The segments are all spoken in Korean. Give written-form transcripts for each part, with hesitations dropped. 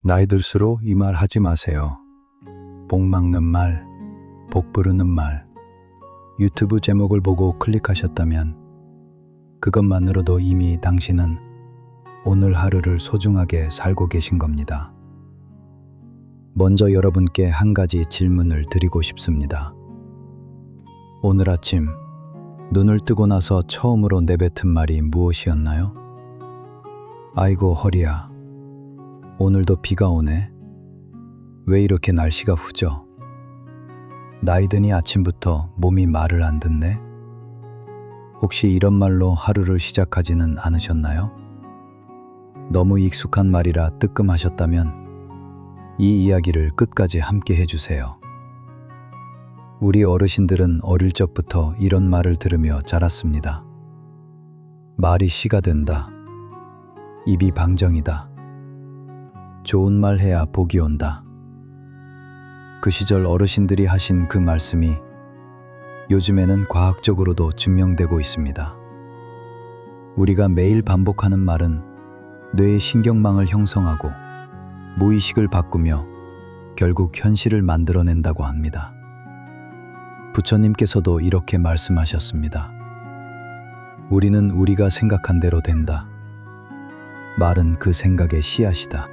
나이 들수록 이 말 하지 마세요. 복 막는 말, 복 부르는 말. 유튜브 제목을 보고 클릭하셨다면 그것만으로도 이미 당신은 오늘 하루를 소중하게 살고 계신 겁니다. 먼저 여러분께 한 가지 질문을 드리고 싶습니다. 오늘 아침 눈을 뜨고 나서 처음으로 내뱉은 말이 무엇이었나요? 아이고 허리야. 오늘도 비가 오네. 왜 이렇게 날씨가 후져? 나이 드니 아침부터 몸이 말을 안 듣네? 혹시 이런 말로 하루를 시작하지는 않으셨나요? 너무 익숙한 말이라 뜨끔하셨다면 이 이야기를 끝까지 함께 해주세요. 우리 어르신들은 어릴 적부터 이런 말을 들으며 자랐습니다. 말이 씨가 된다. 입이 방정이다. 좋은 말 해야 복이 온다. 그 시절 어르신들이 하신 그 말씀이 요즘에는 과학적으로도 증명되고 있습니다. 우리가 매일 반복하는 말은 뇌의 신경망을 형성하고 무의식을 바꾸며 결국 현실을 만들어낸다고 합니다. 부처님께서도 이렇게 말씀하셨습니다. 우리는 우리가 생각한 대로 된다. 말은 그 생각의 씨앗이다.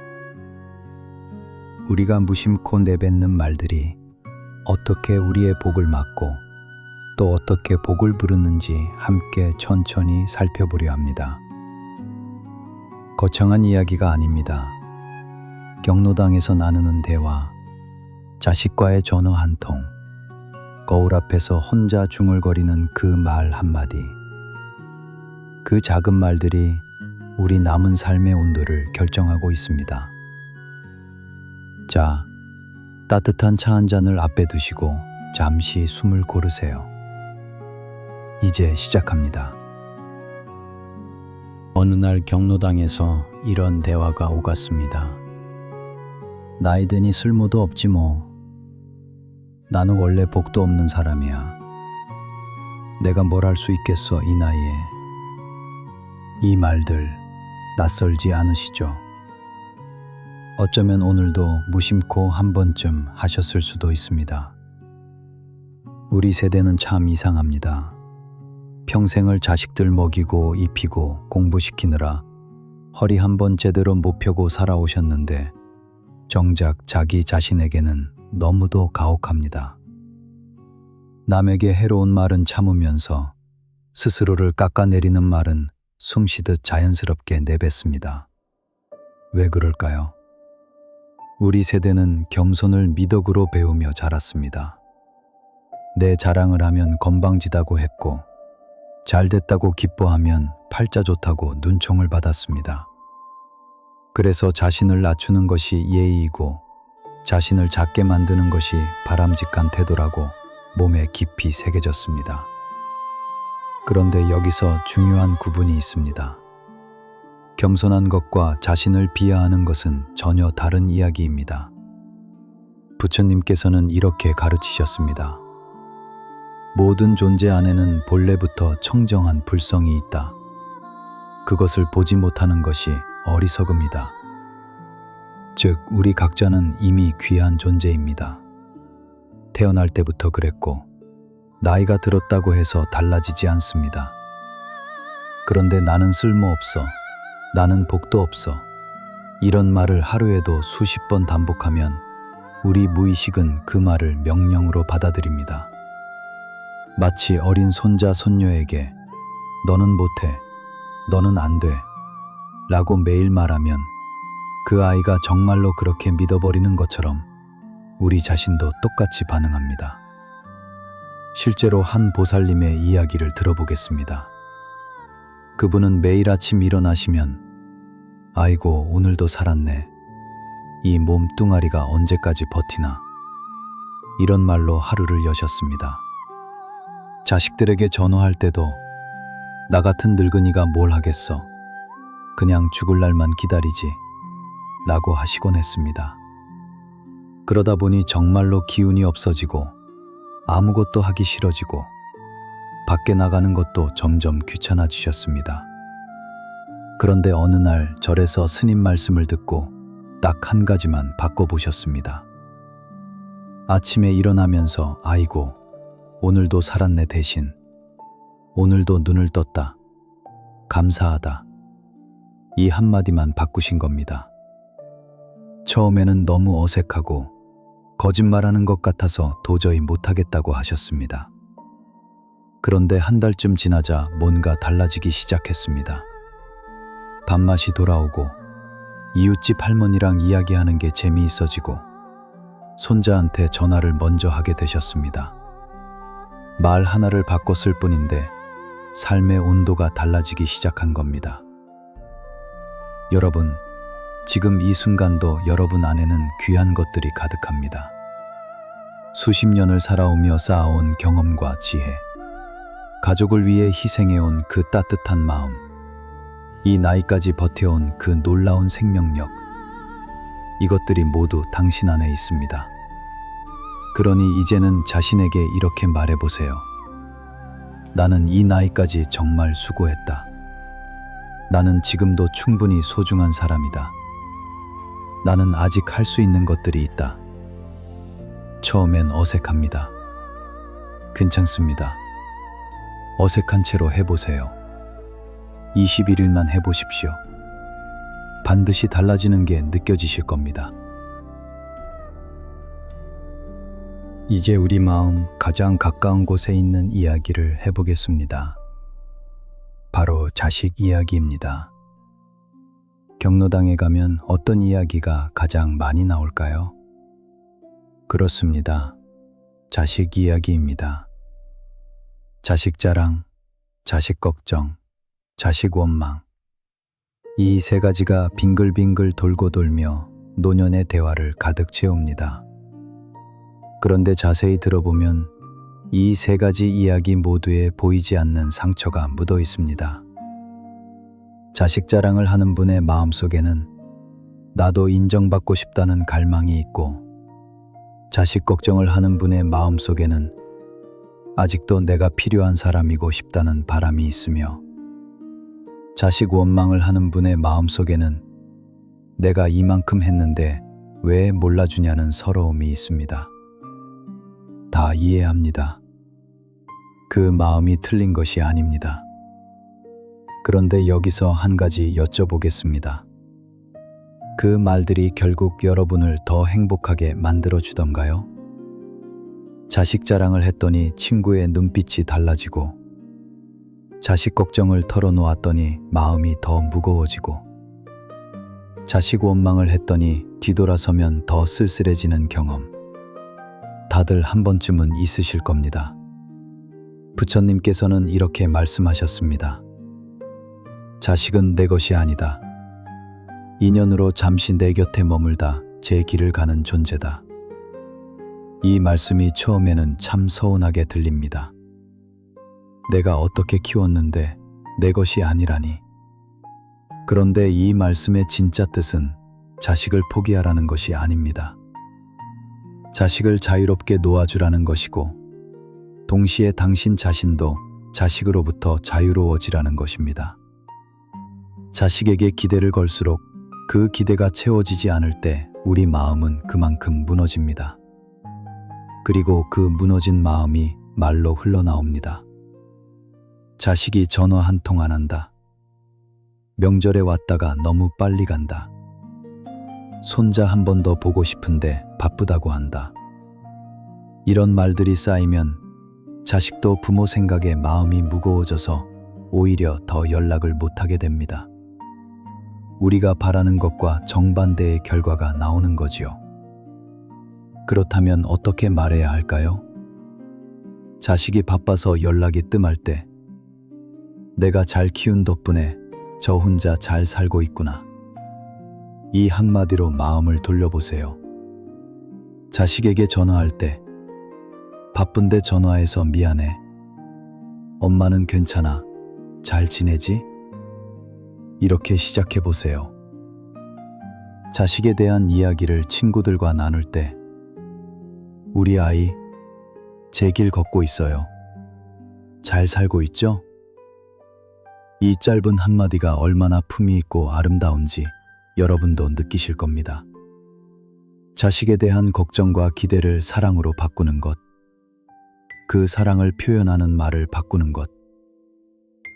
우리가 무심코 내뱉는 말들이 어떻게 우리의 복을 막고 또 어떻게 복을 부르는지 함께 천천히 살펴보려 합니다. 거창한 이야기가 아닙니다. 경로당에서 나누는 대화, 자식과의 전화 한 통, 거울 앞에서 혼자 중얼거리는 그 말 한마디. 그 작은 말들이 우리 남은 삶의 온도를 결정하고 있습니다. 자, 따뜻한 차 한 잔을 앞에 두시고 잠시 숨을 고르세요. 이제 시작합니다. 어느 날 경로당에서 이런 대화가 오갔습니다. 나이 드니 쓸모도 없지 뭐. 나는 원래 복도 없는 사람이야. 내가 뭘 할 수 있겠어 이 나이에. 이 말들 낯설지 않으시죠? 어쩌면 오늘도 무심코 한 번쯤 하셨을 수도 있습니다. 우리 세대는 참 이상합니다. 평생을 자식들 먹이고 입히고 공부시키느라 허리 한 번 제대로 못 펴고 살아오셨는데 정작 자기 자신에게는 너무도 가혹합니다. 남에게 해로운 말은 참으면서 스스로를 깎아내리는 말은 숨쉬듯 자연스럽게 내뱉습니다. 왜 그럴까요? 우리 세대는 겸손을 미덕으로 배우며 자랐습니다. 내 자랑을 하면 건방지다고 했고 잘됐다고 기뻐하면 팔자 좋다고 눈총을 받았습니다. 그래서 자신을 낮추는 것이 예의이고 자신을 작게 만드는 것이 바람직한 태도라고 몸에 깊이 새겨졌습니다. 그런데 여기서 중요한 구분이 있습니다. 겸손한 것과 자신을 비하하는 것은 전혀 다른 이야기입니다. 부처님께서는 이렇게 가르치셨습니다. 모든 존재 안에는 본래부터 청정한 불성이 있다. 그것을 보지 못하는 것이 어리석음이다. 즉, 우리 각자는 이미 귀한 존재입니다. 태어날 때부터 그랬고 나이가 들었다고 해서 달라지지 않습니다. 그런데 나는 쓸모없어. 나는 복도 없어. 이런 말을 하루에도 수십 번 반복하면 우리 무의식은 그 말을 명령으로 받아들입니다. 마치 어린 손자 손녀에게 너는 못해, 너는 안 돼 라고 매일 말하면 그 아이가 정말로 그렇게 믿어버리는 것처럼 우리 자신도 똑같이 반응합니다. 실제로 한 보살님의 이야기를 들어보겠습니다. 그분은 매일 아침 일어나시면 아이고 오늘도 살았네. 이 몸뚱아리가 언제까지 버티나. 이런 말로 하루를 여셨습니다. 자식들에게 전화할 때도 나 같은 늙은이가 뭘 하겠어. 그냥 죽을 날만 기다리지 라고 하시곤 했습니다. 그러다 보니 정말로 기운이 없어지고 아무것도 하기 싫어지고 밖에 나가는 것도 점점 귀찮아지셨습니다. 그런데 어느 날 절에서 스님 말씀을 듣고 딱 한 가지만 바꿔보셨습니다. 아침에 일어나면서 아이고, 오늘도 살았네 대신 오늘도 눈을 떴다. 감사하다. 이 한마디만 바꾸신 겁니다. 처음에는 너무 어색하고 거짓말하는 것 같아서 도저히 못하겠다고 하셨습니다. 그런데 한 달쯤 지나자 뭔가 달라지기 시작했습니다. 밥맛이 돌아오고 이웃집 할머니랑 이야기하는 게 재미있어지고 손자한테 전화를 먼저 하게 되셨습니다. 말 하나를 바꿨을 뿐인데 삶의 온도가 달라지기 시작한 겁니다. 여러분, 지금 이 순간도 여러분 안에는 귀한 것들이 가득합니다. 수십 년을 살아오며 쌓아온 경험과 지혜, 가족을 위해 희생해온 그 따뜻한 마음, 이 나이까지 버텨온 그 놀라운 생명력, 이것들이 모두 당신 안에 있습니다. 그러니 이제는 자신에게 이렇게 말해보세요. 나는 이 나이까지 정말 수고했다. 나는 지금도 충분히 소중한 사람이다. 나는 아직 할 수 있는 것들이 있다. 처음엔 어색합니다. 괜찮습니다. 어색한 채로 해보세요. 21일만 해보십시오. 반드시 달라지는 게 느껴지실 겁니다. 이제 우리 마음 가장 가까운 곳에 있는 이야기를 해보겠습니다. 바로 자식 이야기입니다. 경로당에 가면 어떤 이야기가 가장 많이 나올까요? 그렇습니다. 자식 이야기입니다. 자식 자랑, 자식 걱정, 자식 원망. 이 세 가지가 빙글빙글 돌고 돌며 노년의 대화를 가득 채웁니다. 그런데 자세히 들어보면 이 세 가지 이야기 모두에 보이지 않는 상처가 묻어 있습니다. 자식 자랑을 하는 분의 마음속에는 나도 인정받고 싶다는 갈망이 있고, 자식 걱정을 하는 분의 마음속에는 아직도 내가 필요한 사람이고 싶다는 바람이 있으며, 자식 원망을 하는 분의 마음속에는 내가 이만큼 했는데 왜 몰라주냐는 서러움이 있습니다. 다 이해합니다. 그 마음이 틀린 것이 아닙니다. 그런데 여기서 한 가지 여쭤보겠습니다. 그 말들이 결국 여러분을 더 행복하게 만들어주던가요? 자식 자랑을 했더니 친구의 눈빛이 달라지고, 자식 걱정을 털어놓았더니 마음이 더 무거워지고, 자식 원망을 했더니 뒤돌아서면 더 쓸쓸해지는 경험, 다들 한 번쯤은 있으실 겁니다. 부처님께서는 이렇게 말씀하셨습니다. 자식은 내 것이 아니다. 인연으로 잠시 내 곁에 머물다 제 길을 가는 존재다. 이 말씀이 처음에는 참 서운하게 들립니다. 내가 어떻게 키웠는데 내 것이 아니라니. 그런데 이 말씀의 진짜 뜻은 자식을 포기하라는 것이 아닙니다. 자식을 자유롭게 놓아주라는 것이고, 동시에 당신 자신도 자식으로부터 자유로워지라는 것입니다. 자식에게 기대를 걸수록 그 기대가 채워지지 않을 때 우리 마음은 그만큼 무너집니다. 그리고 그 무너진 마음이 말로 흘러나옵니다. 자식이 전화 한 통 안 한다. 명절에 왔다가 너무 빨리 간다. 손자 한 번 더 보고 싶은데 바쁘다고 한다. 이런 말들이 쌓이면 자식도 부모 생각에 마음이 무거워져서 오히려 더 연락을 못하게 됩니다. 우리가 바라는 것과 정반대의 결과가 나오는 거지요. 그렇다면 어떻게 말해야 할까요? 자식이 바빠서 연락이 뜸할 때, 내가 잘 키운 덕분에 저 혼자 잘 살고 있구나. 이 한마디로 마음을 돌려보세요. 자식에게 전화할 때, 바쁜데 전화해서 미안해. 엄마는 괜찮아. 잘 지내지? 이렇게 시작해보세요. 자식에 대한 이야기를 친구들과 나눌 때, 우리 아이, 제 길 걷고 있어요. 잘 살고 있죠? 이 짧은 한마디가 얼마나 품위 있고 아름다운지 여러분도 느끼실 겁니다. 자식에 대한 걱정과 기대를 사랑으로 바꾸는 것, 그 사랑을 표현하는 말을 바꾸는 것,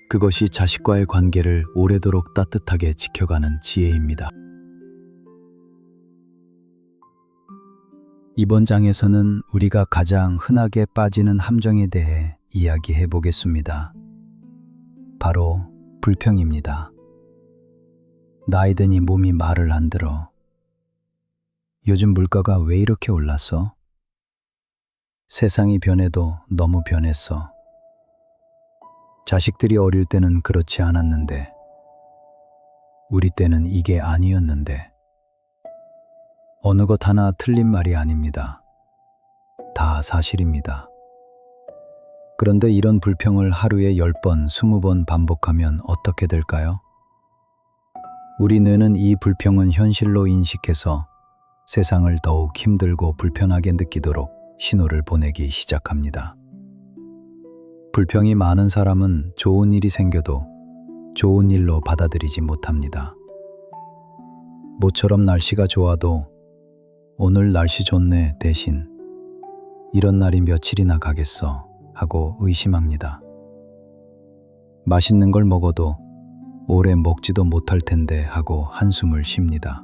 그것이 자식과의 관계를 오래도록 따뜻하게 지켜가는 지혜입니다. 이번 장에서는 우리가 가장 흔하게 빠지는 함정에 대해 이야기해 보겠습니다. 바로 불평입니다. 나이 드니 몸이 말을 안 들어. 요즘 물가가 왜 이렇게 올랐어? 세상이 변해도 너무 변했어. 자식들이 어릴 때는 그렇지 않았는데, 우리 때는 이게 아니었는데. 어느 것 하나 틀린 말이 아닙니다. 다 사실입니다. 그런데 이런 불평을 하루에 10번, 20번 반복하면 어떻게 될까요? 우리 뇌는 이 불평은 현실로 인식해서 세상을 더욱 힘들고 불편하게 느끼도록 신호를 보내기 시작합니다. 불평이 많은 사람은 좋은 일이 생겨도 좋은 일로 받아들이지 못합니다. 모처럼 날씨가 좋아도 오늘 날씨 좋네 대신 이런 날이 며칠이나 가겠어 하고 의심합니다. 맛있는 걸 먹어도 오래 먹지도 못할 텐데 하고 한숨을 쉽니다.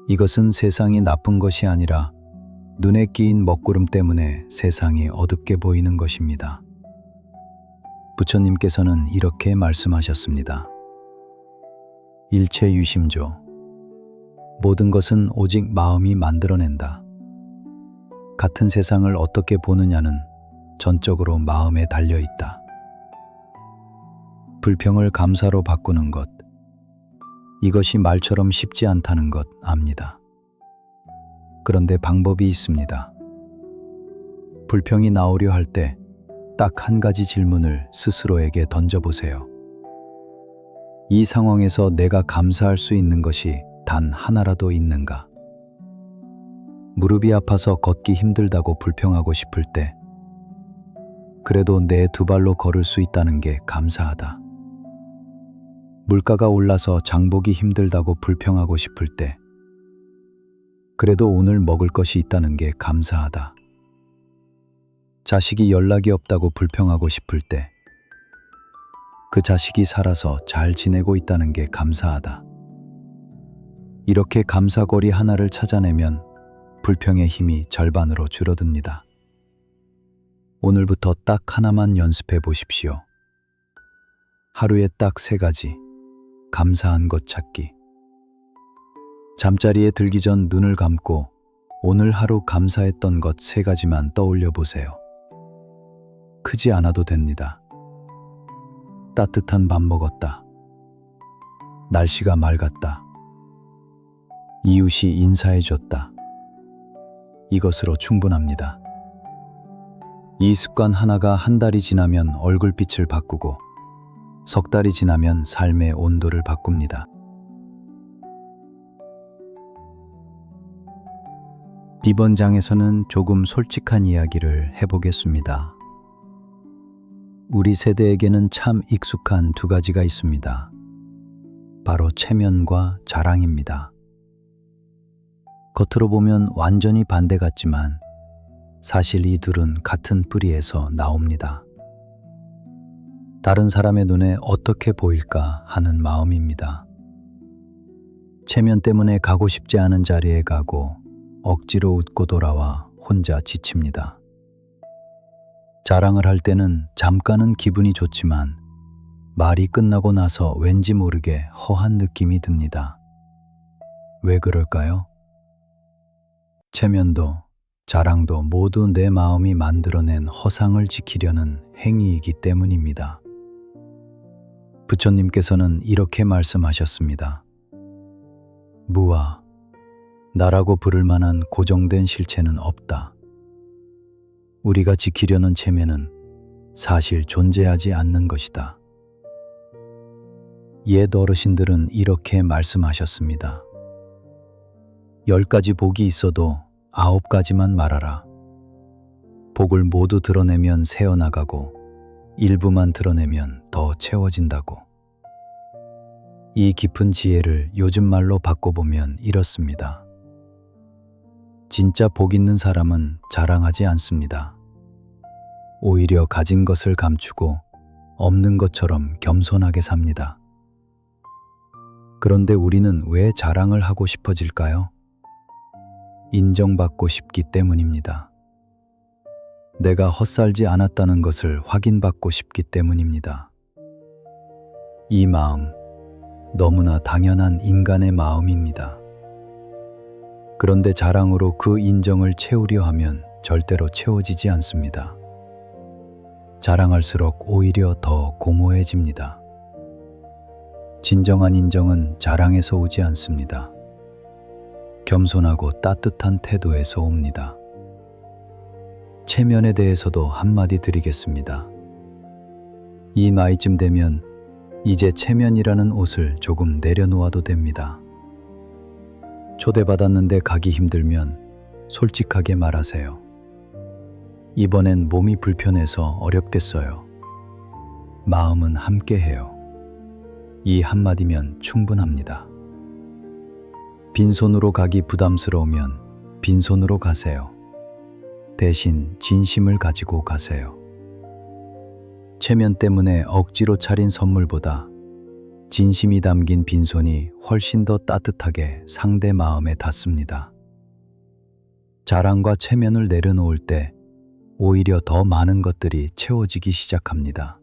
이것은 세상이 나쁜 것이 아니라 눈에 끼인 먹구름 때문에 세상이 어둡게 보이는 것입니다. 부처님께서는 이렇게 말씀하셨습니다. 일체 유심조. 모든 것은 오직 마음이 만들어낸다. 같은 세상을 어떻게 보느냐는 전적으로 마음에 달려있다. 불평을 감사로 바꾸는 것. 이것이 말처럼 쉽지 않다는 것 압니다. 그런데 방법이 있습니다. 불평이 나오려 할 때 딱 한 가지 질문을 스스로에게 던져보세요. 이 상황에서 내가 감사할 수 있는 것이 단 하나라도 있는가? 무릎이 아파서 걷기 힘들다고 불평하고 싶을 때, 그래도 내 두 발로 걸을 수 있다는 게 감사하다. 물가가 올라서 장보기 힘들다고 불평하고 싶을 때, 그래도 오늘 먹을 것이 있다는 게 감사하다. 자식이 연락이 없다고 불평하고 싶을 때, 그 자식이 살아서 잘 지내고 있다는 게 감사하다. 이렇게 감사거리 하나를 찾아내면 불평의 힘이 절반으로 줄어듭니다. 오늘부터 딱 하나만 연습해 보십시오. 하루에 딱 3가지 감사한 것 찾기. 잠자리에 들기 전 눈을 감고 오늘 하루 감사했던 것 3가지만 떠올려 보세요. 크지 않아도 됩니다. 따뜻한 밥 먹었다. 날씨가 맑았다. 이웃이 인사해줬다. 이것으로 충분합니다. 이 습관 하나가 한 달이 지나면 얼굴빛을 바꾸고 석 달이 지나면 삶의 온도를 바꿉니다. 이번 장에서는 조금 솔직한 이야기를 해보겠습니다. 우리 세대에게는 참 익숙한 2가지가 있습니다. 바로 체면과 자랑입니다. 겉으로 보면 완전히 반대 같지만 사실 이 둘은 같은 뿌리에서 나옵니다. 다른 사람의 눈에 어떻게 보일까 하는 마음입니다. 체면 때문에 가고 싶지 않은 자리에 가고 억지로 웃고 돌아와 혼자 지칩니다. 자랑을 할 때는 잠깐은 기분이 좋지만 말이 끝나고 나서 왠지 모르게 허한 느낌이 듭니다. 왜 그럴까요? 체면도 자랑도 모두 내 마음이 만들어낸 허상을 지키려는 행위이기 때문입니다. 부처님께서는 이렇게 말씀하셨습니다. 무아, 나라고 부를 만한 고정된 실체는 없다. 우리가 지키려는 체면은 사실 존재하지 않는 것이다. 옛 어르신들은 이렇게 말씀하셨습니다. 10가지 복이 있어도 9가지만 말하라. 복을 모두 드러내면 새어나가고 일부만 드러내면 더 채워진다고. 이 깊은 지혜를 요즘 말로 바꿔보면 이렇습니다. 진짜 복 있는 사람은 자랑하지 않습니다. 오히려 가진 것을 감추고 없는 것처럼 겸손하게 삽니다. 그런데 우리는 왜 자랑을 하고 싶어질까요? 인정받고 싶기 때문입니다. 내가 헛살지 않았다는 것을 확인받고 싶기 때문입니다. 이 마음, 너무나 당연한 인간의 마음입니다. 그런데 자랑으로 그 인정을 채우려 하면 절대로 채워지지 않습니다. 자랑할수록 오히려 더 공허해집니다. 진정한 인정은 자랑에서 오지 않습니다. 겸손하고 따뜻한 태도에서 옵니다. 체면에 대해서도 한마디 드리겠습니다. 이 나이쯤 되면 이제 체면이라는 옷을 조금 내려놓아도 됩니다. 초대받았는데 가기 힘들면 솔직하게 말하세요. 이번엔 몸이 불편해서 어렵겠어요. 마음은 함께해요. 이 한마디면 충분합니다. 빈손으로 가기 부담스러우면 빈손으로 가세요. 대신 진심을 가지고 가세요. 체면 때문에 억지로 차린 선물보다 진심이 담긴 빈손이 훨씬 더 따뜻하게 상대 마음에 닿습니다. 자랑과 체면을 내려놓을 때 오히려 더 많은 것들이 채워지기 시작합니다.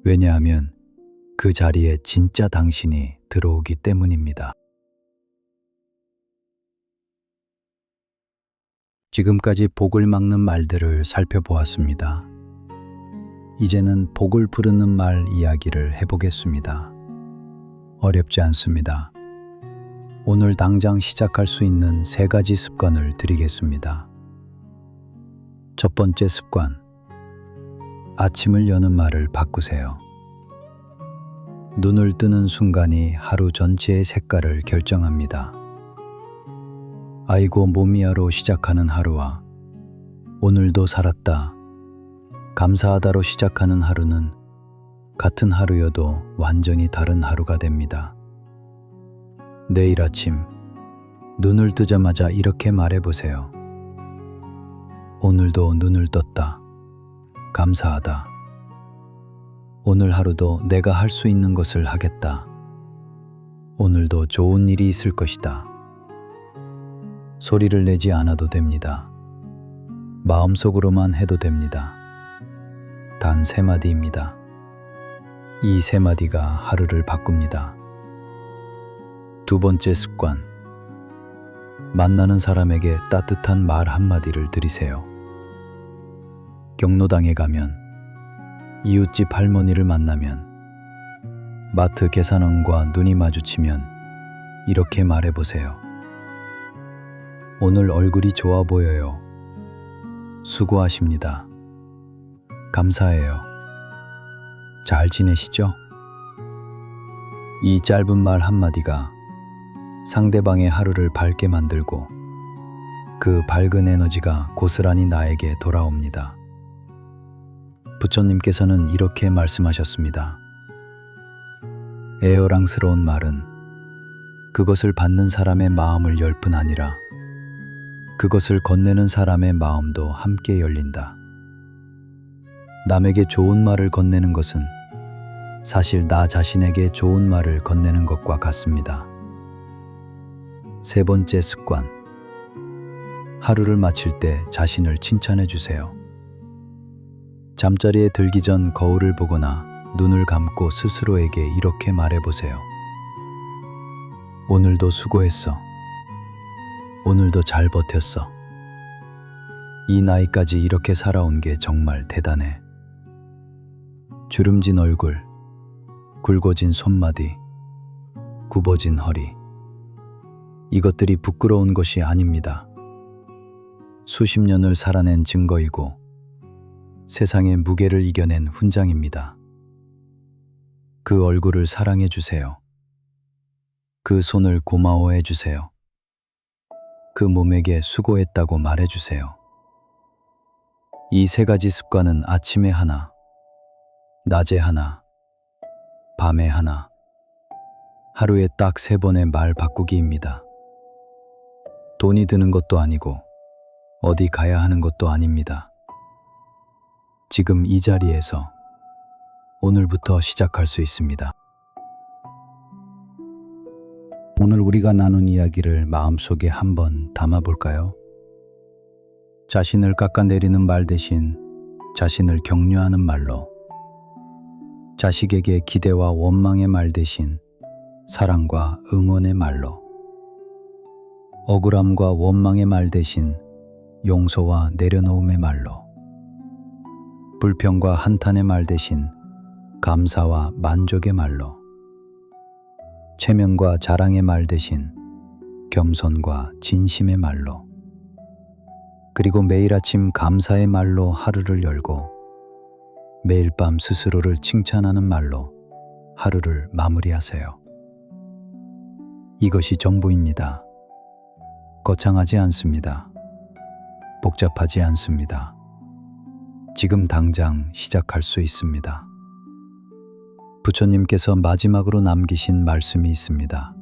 왜냐하면 그 자리에 진짜 당신이 들어오기 때문입니다. 지금까지 복을 막는 말들을 살펴보았습니다. 이제는 복을 부르는 말 이야기를 해보겠습니다. 어렵지 않습니다. 오늘 당장 시작할 수 있는 3가지 습관을 드리겠습니다. 첫 번째 습관, 아침을 여는 말을 바꾸세요. 눈을 뜨는 순간이 하루 전체의 색깔을 결정합니다. 아이고 몸이야로 시작하는 하루와 오늘도 살았다, 감사하다로 시작하는 하루는 같은 하루여도 완전히 다른 하루가 됩니다. 내일 아침 눈을 뜨자마자 이렇게 말해보세요. 오늘도 눈을 떴다. 감사하다. 오늘 하루도 내가 할 수 있는 것을 하겠다. 오늘도 좋은 일이 있을 것이다. 소리를 내지 않아도 됩니다. 마음속으로만 해도 됩니다. 단 3마디입니다. 이 3마디가 하루를 바꿉니다. 두 번째 습관, 만나는 사람에게 따뜻한 말 한마디를 드리세요. 경로당에 가면, 이웃집 할머니를 만나면, 마트 계산원과 눈이 마주치면 이렇게 말해보세요. 오늘 얼굴이 좋아 보여요. 수고하십니다. 감사해요. 잘 지내시죠? 이 짧은 말 한마디가 상대방의 하루를 밝게 만들고 그 밝은 에너지가 고스란히 나에게 돌아옵니다. 부처님께서는 이렇게 말씀하셨습니다. 애어랑스러운 말은 그것을 받는 사람의 마음을 열 뿐 아니라 그것을 건네는 사람의 마음도 함께 열린다. 남에게 좋은 말을 건네는 것은 사실 나 자신에게 좋은 말을 건네는 것과 같습니다. 세 번째 습관, 하루를 마칠 때 자신을 칭찬해 주세요. 잠자리에 들기 전 거울을 보거나 눈을 감고 스스로에게 이렇게 말해보세요. 오늘도 수고했어. 오늘도 잘 버텼어. 이 나이까지 이렇게 살아온 게 정말 대단해. 주름진 얼굴, 굵어진 손마디, 굽어진 허리. 이것들이 부끄러운 것이 아닙니다. 수십 년을 살아낸 증거이고 세상의 무게를 이겨낸 훈장입니다. 그 얼굴을 사랑해 주세요. 그 손을 고마워해 주세요. 그 몸에게 수고했다고 말해 주세요. 이 3가지 습관은 아침에 하나, 낮에 하나, 밤에 하나, 하루에 딱 3번의 말 바꾸기입니다. 돈이 드는 것도 아니고 어디 가야 하는 것도 아닙니다. 지금 이 자리에서 오늘부터 시작할 수 있습니다. 오늘 우리가 나눈 이야기를 마음속에 한번 담아볼까요? 자신을 깎아내리는 말 대신 자신을 격려하는 말로, 자식에게 기대와 원망의 말 대신 사랑과 응원의 말로, 억울함과 원망의 말 대신 용서와 내려놓음의 말로, 불평과 한탄의 말 대신 감사와 만족의 말로, 체면과 자랑의 말 대신 겸손과 진심의 말로, 그리고 매일 아침 감사의 말로 하루를 열고 매일 밤 스스로를 칭찬하는 말로 하루를 마무리하세요. 이것이 정보입니다. 거창하지 않습니다. 복잡하지 않습니다. 지금 당장 시작할 수 있습니다. 부처님께서 마지막으로 남기신 말씀이 있습니다.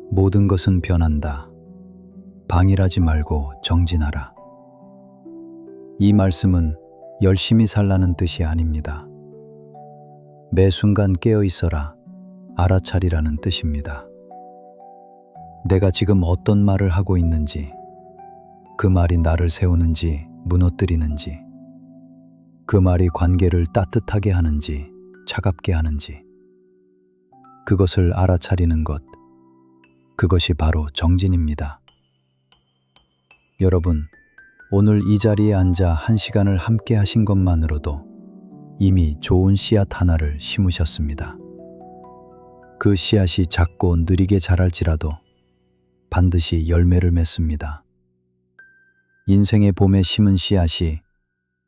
모든 것은 변한다. 방일하지 말고 정진하라. 이 말씀은 열심히 살라는 뜻이 아닙니다. 매 순간 깨어 있어라, 알아차리라는 뜻입니다. 내가 지금 어떤 말을 하고 있는지, 그 말이 나를 세우는지 무너뜨리는지, 그 말이 관계를 따뜻하게 하는지 차갑게 하는지, 그것을 알아차리는 것, 그것이 바로 정진입니다. 여러분, 오늘 이 자리에 앉아 1시간을 함께 하신 것만으로도 이미 좋은 씨앗 하나를 심으셨습니다. 그 씨앗이 작고 느리게 자랄지라도 반드시 열매를 맺습니다. 인생의 봄에 심은 씨앗이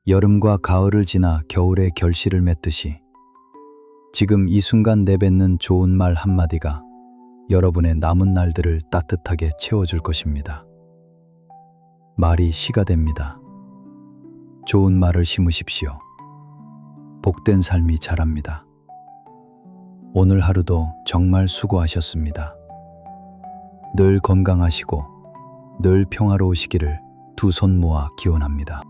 여름과 가을을 지나 겨울에 결실을 맺듯이 지금 이 순간 내뱉는 좋은 말 한마디가 여러분의 남은 날들을 따뜻하게 채워줄 것입니다. 말이 씨가 됩니다. 좋은 말을 심으십시오. 복된 삶이 자랍니다. 오늘 하루도 정말 수고하셨습니다. 늘 건강하시고 늘 평화로우시기를 두 손 모아 기원합니다.